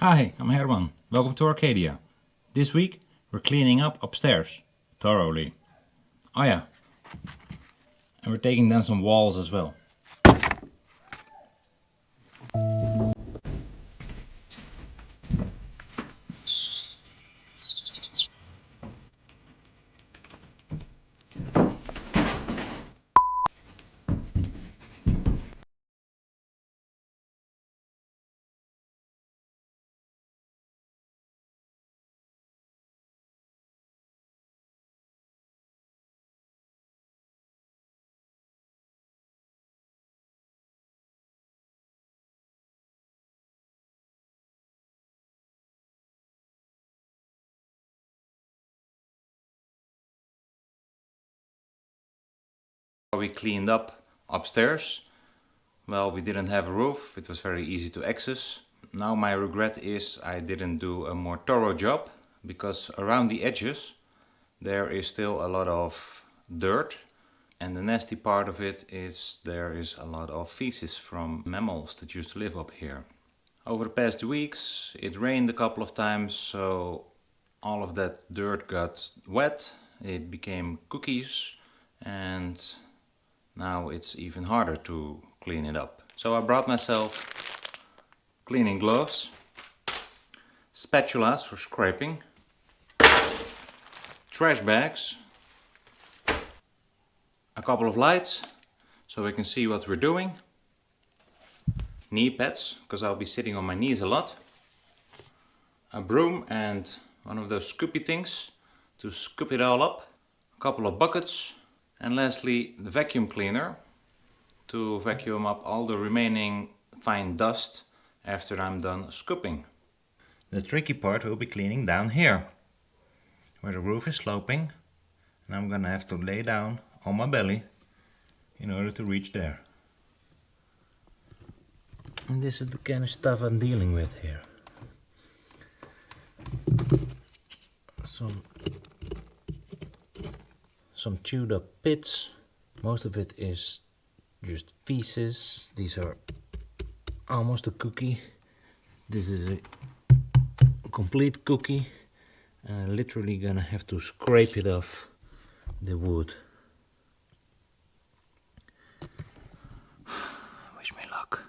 Hi, I'm Herman. Welcome to Arcadia. This week we're cleaning up upstairs. Thoroughly. Oh yeah. And we're taking down some walls as well. We cleaned up upstairs. Well, we didn't have a roof. It was very easy to access. Now my regret is I didn't do a more thorough job, because around the edges there is still a lot of dirt, and the nasty part of it is there is a lot of feces from mammals that used to live up here. Over the past weeks it rained a couple of times, so all of that dirt got wet, it became cookies, and now it's even harder to clean it up. So I brought myself cleaning gloves, spatulas for scraping, trash bags, a couple of lights so we can see what we're doing, knee pads because I'll be sitting on my knees a lot, a broom and one of those scoopy things to scoop it all up, a couple of buckets, and lastly the vacuum cleaner to vacuum up all the remaining fine dust after I'm done scooping. The tricky part will be cleaning down here, where the roof is sloping, and I'm gonna have to lay down on my belly in order to reach there. And this is the kind of stuff I'm dealing with here. Some chewed up pits. Most of it is just feces. These are almost a cookie. This is a complete cookie. I'm literally gonna have to scrape it off the wood. Wish me luck.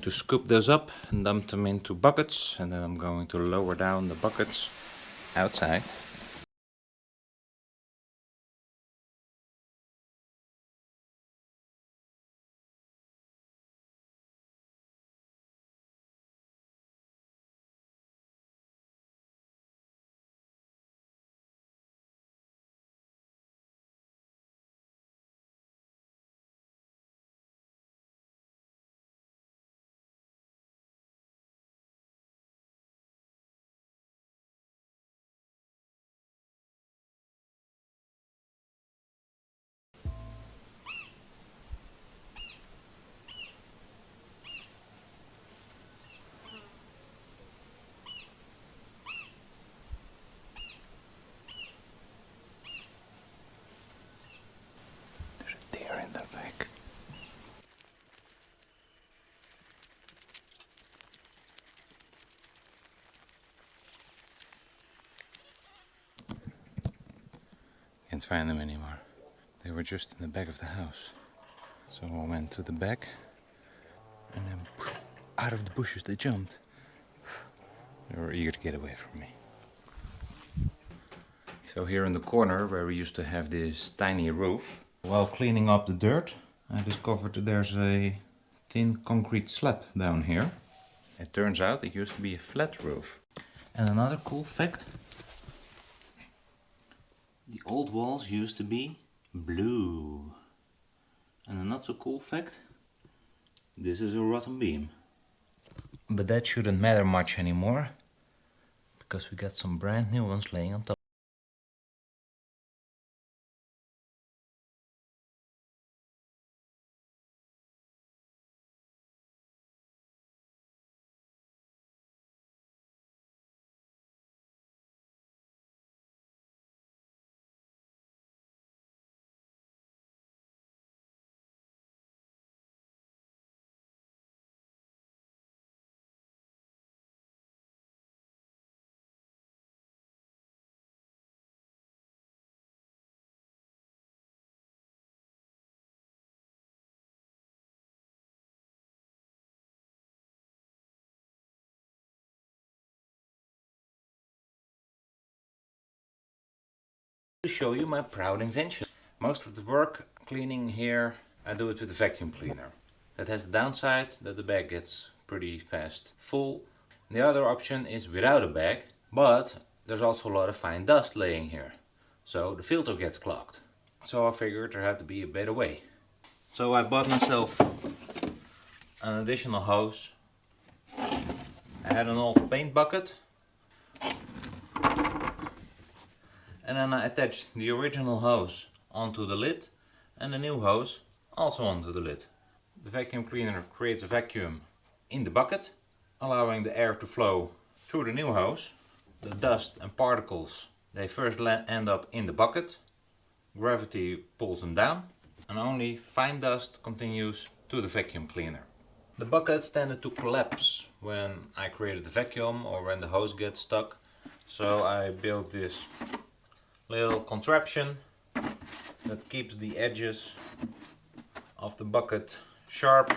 To scoop those up and dump them into buckets, and then I'm going to lower down the buckets outside. There's a deer in the back. Can't find them anymore. They were just in the back of the house. So I went to the back, and then out of the bushes they jumped. They were eager to get away from me. So here in the corner where we used to have this tiny roof, while cleaning up the dirt, I discovered that there's a thin concrete slab down here. It turns out it used to be a flat roof. And another cool fact, the old walls used to be blue. And a not so cool fact, this is a rotten beam. But that shouldn't matter much anymore, because we got some brand new ones laying on top. To show you my proud invention. Most of the work cleaning here, I do it with a vacuum cleaner. That has the downside that the bag gets pretty fast full. The other option is without a bag, but there's also a lot of fine dust laying here. So the filter gets clogged. So I figured there had to be a better way. So I bought myself an additional hose. I had an old paint bucket. And then I attached the original hose onto the lid and the new hose also onto the lid. The vacuum cleaner creates a vacuum in the bucket, allowing the air to flow through the new hose. The dust and particles, they first end up in the bucket. Gravity pulls them down and only fine dust continues to the vacuum cleaner. The buckets tended to collapse when I created the vacuum or when the hose gets stuck. So I built this little contraption that keeps the edges of the bucket sharp,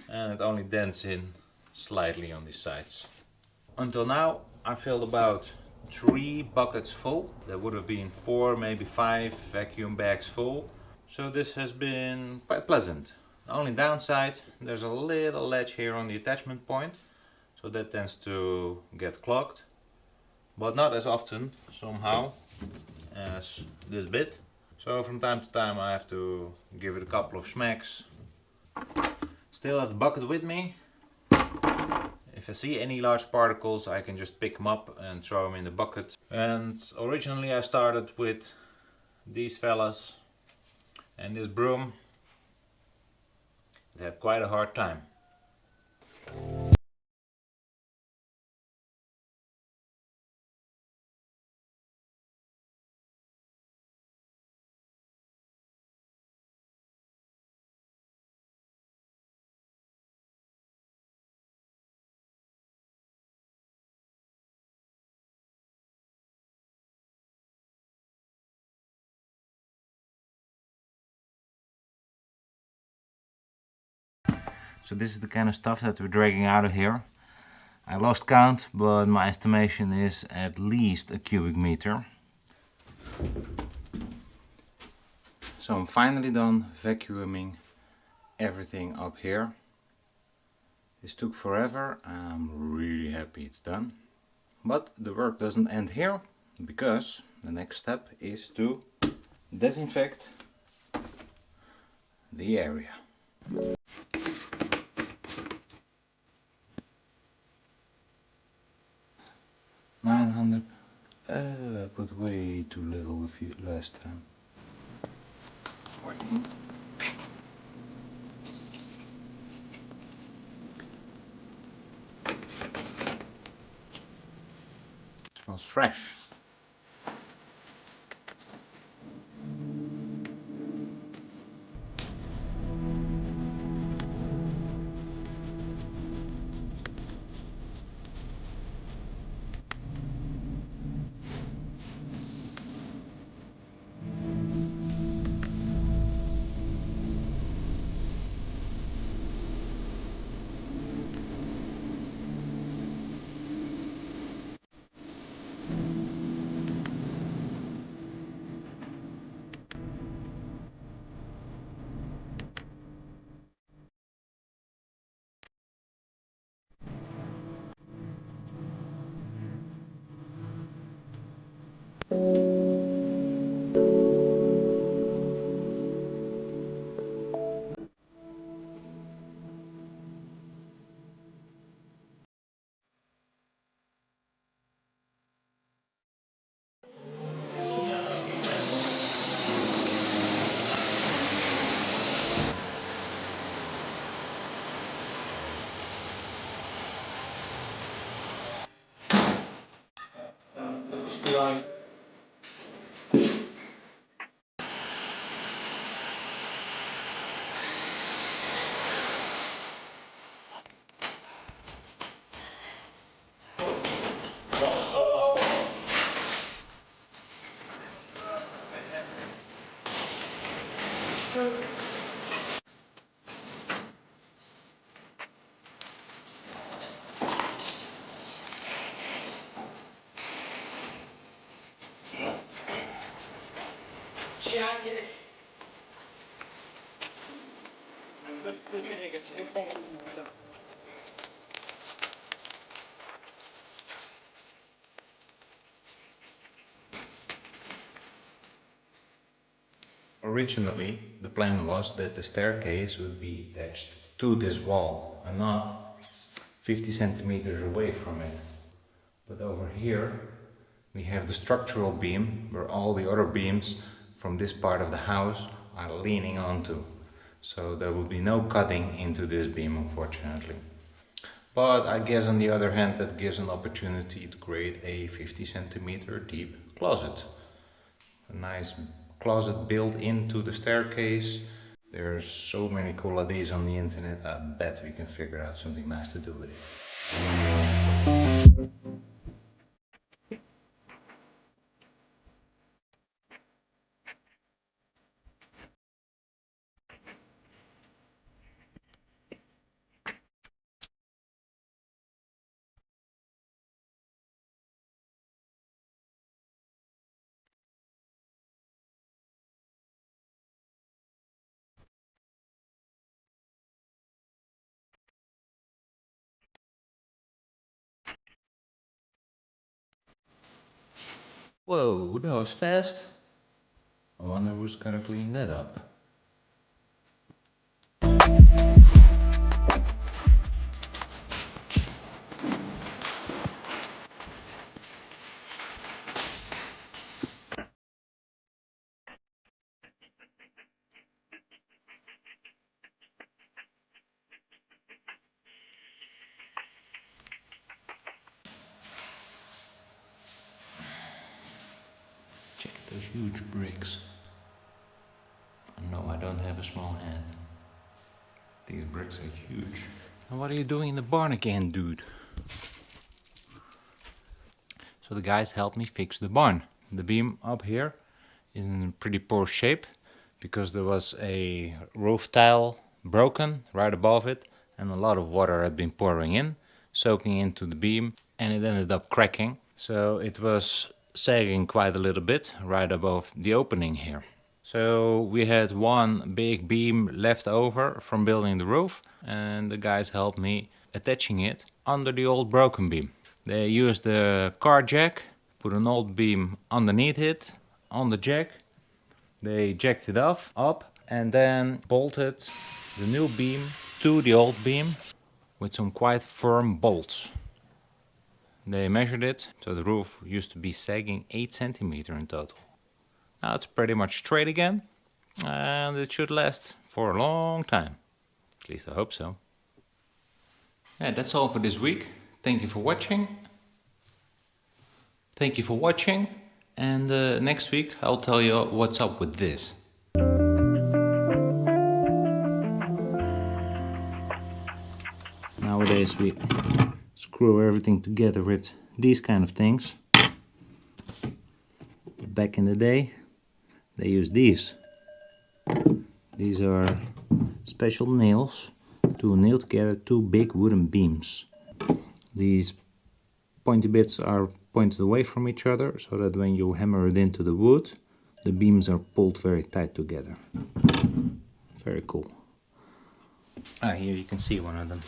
and it only dents in slightly on these sides. Until now I filled about 3 buckets full. There would have been 4, maybe 5 vacuum bags full. So this has been quite pleasant. The only downside, there's a little ledge here on the attachment point, so that tends to get clogged, but not as often somehow as this bit. So from time to time I have to give it a couple of smacks. Still have the bucket with me. If I see any large particles I can just pick them up and throw them in the bucket. And originally I started with these fellas and this broom. They have quite a hard time. So this is the kind of stuff that we're dragging out of here. I lost count, but my estimation is at least a cubic meter. So I'm finally done vacuuming everything up here. This took forever. I'm really happy it's done. But the work doesn't end here, because the next step is to disinfect the area. 900. I put way too little last time. It smells fresh. Originally, the plan was that the staircase would be attached to this wall and not 50 centimeters away from it. But over here we have the structural beam where all the other beams from this part of the house are leaning onto. So there will be no cutting into this beam, unfortunately. But I guess on the other hand that gives an opportunity to create a 50 centimeter deep closet. A nice closet built into the staircase. There's so many cool ideas on the internet. I bet we can figure out something nice to do with it. Whoa, that was fast. I wonder who's gonna clean that up. Check those huge bricks. No, I don't have a small hand. These bricks are huge. And what are you doing in the barn again, dude? So the guys helped me fix the barn. The beam up here is in pretty poor shape because there was a roof tile broken right above it and a lot of water had been pouring in, soaking into the beam, and it ended up cracking. So it was sagging quite a little bit right above the opening here. So we had one big beam left over from building the roof, and the guys helped me attaching it under the old broken beam. They used the car jack, put an old beam underneath it, on the jack. They jacked it off, up, and then bolted the new beam to the old beam with some quite firm bolts. They measured it, so the roof used to be sagging 8 centimeters in total. Now it's pretty much straight again, and it should last for a long time. At least I hope so. Yeah, that's all for this week. Thank you for watching. And next week I'll tell you what's up with this. Nowadays we screw everything together with these kind of things. Back in the day they used these. These are special nails to nail together two big wooden beams. These pointy bits are pointed away from each other so that when you hammer it into the wood, the beams are pulled very tight together. Very cool. Here you can see one of them.